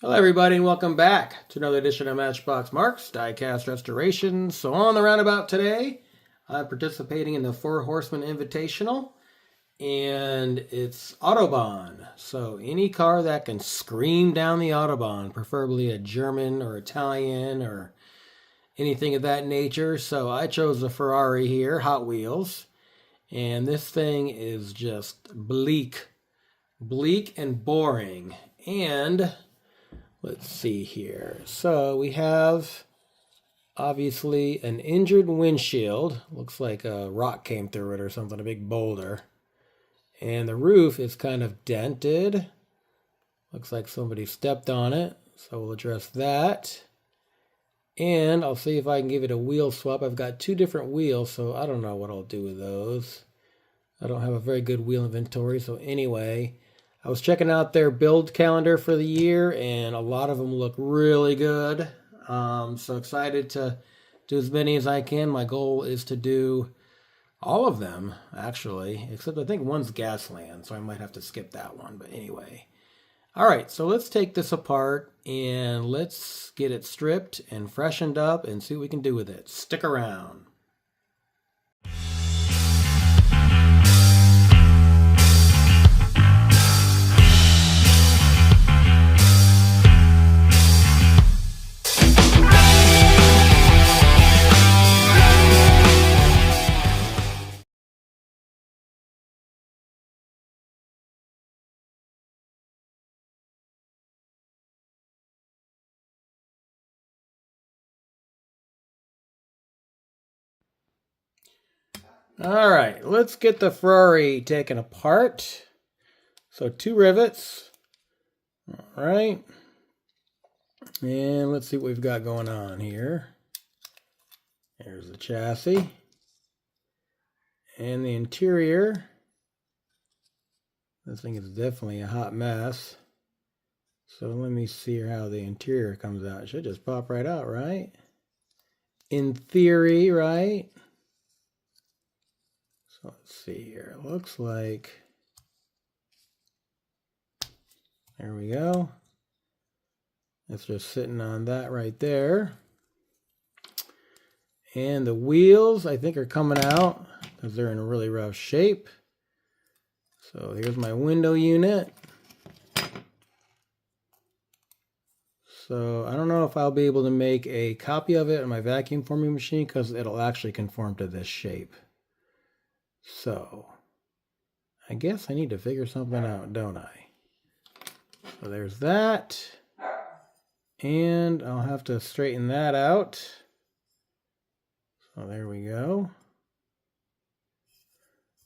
Hello everybody and welcome back to another edition of Matchbox Marks Diecast Restoration. So on the roundabout today, I'm participating in the Four Horsemen Invitational and it's Autobahn. So any car that can scream down the Autobahn, preferably a German or Italian or anything of that nature. So I chose the Ferrari here, Hot Wheels, and this thing is just bleak and boring. And let's see here. So we have obviously an injured windshield. Looks like a rock came through it or something, a big boulder. And the roof is kind of dented. Looks like somebody stepped on it. So we'll address that. And I'll see if I can give it a wheel swap. I've got two different wheels, so I don't know what I'll do with those. I don't have a very good wheel inventory. So anyway, I was checking out their build calendar for the year, and a lot of them look really good. So excited to do as many as I can. My goal is to do all of them, actually, except I think one's Gasland, so I might have to skip that one. But anyway. All right, so let's take this apart, and let's get it stripped and freshened up and see what we can do with it. Stick around. All right, let's get the Ferrari taken apart. So 2 rivets. All right. And let's see what we've got going on here. There's the chassis. And the interior. This thing is definitely a hot mess. So let me see how the interior comes out. It should just pop right out, right? In theory, right? So let's see here. It looks like, there we go. It's just sitting on that right there. And the wheels, I think, are coming out because they're in a really rough shape. So here's my window unit. So I don't know if I'll be able to make a copy of it on my vacuum forming machine because it'll actually conform to this shape. So I guess I need to figure something out, don't I? So there's that. And I'll have to straighten that out. So there we go.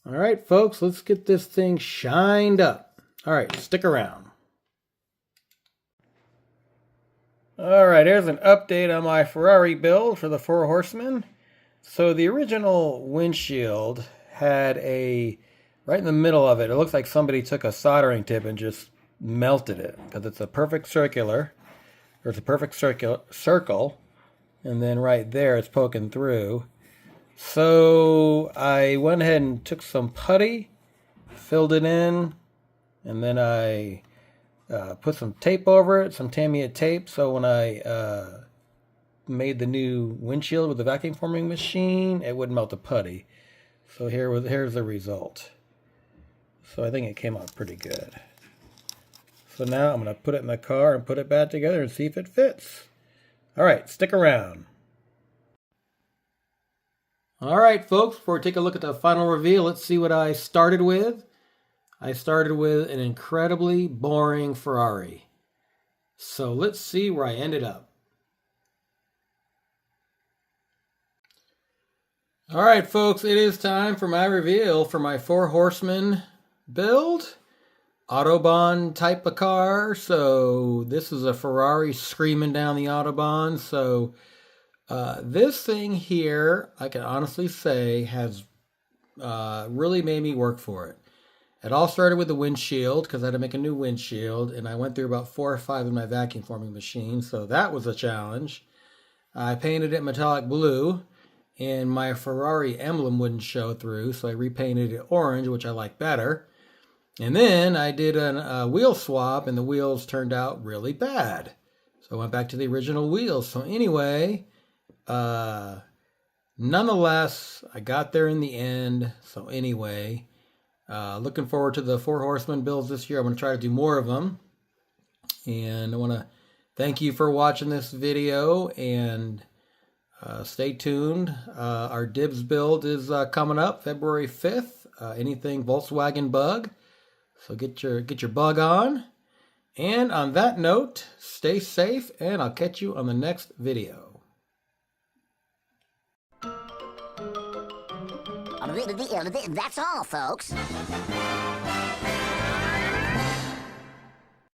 All right, folks, let's get this thing shined up. All right, stick around. All right, here's an update on my Ferrari build for the Four Horsemen. So the original windshield had right in the middle of it, it looks like somebody took a soldering tip and just melted it because it's a perfect circle, and then right there it's poking through. So I went ahead and took some putty, filled it in, and then I put some tape over it, some Tamiya tape, so when I made the new windshield with the vacuum forming machine, it wouldn't melt the putty. So here's the result. So I think it came out pretty good. So now I'm going to put it in the car and put it back together and see if it fits. All right, stick around. All right, folks, before we take a look at the final reveal, let's see what I started with. I started with an incredibly boring Ferrari. So let's see where I ended up. All right, folks, it is time for my reveal for my Four Horsemen build. Autobahn type of car. So this is a Ferrari screaming down the Autobahn. So this thing here, I can honestly say, has really made me work for it. It all started with the windshield because I had to make a new windshield, and I went through about 4 or 5 in my vacuum forming machine, so that was a challenge. I painted it metallic blue, and my Ferrari emblem wouldn't show through, so I repainted it orange, which I like better. And then I did a wheel swap, and the wheels turned out really bad. So I went back to the original wheels. So anyway, nonetheless, I got there in the end. So anyway, looking forward to the Four Horsemen builds this year. I'm going to try to do more of them. And I want to thank you for watching this video, and stay tuned. Our Dibs build is coming up February 5th. Anything Volkswagen bug. So get your bug on. And on that note, stay safe, and I'll catch you on the next video. That's all, folks.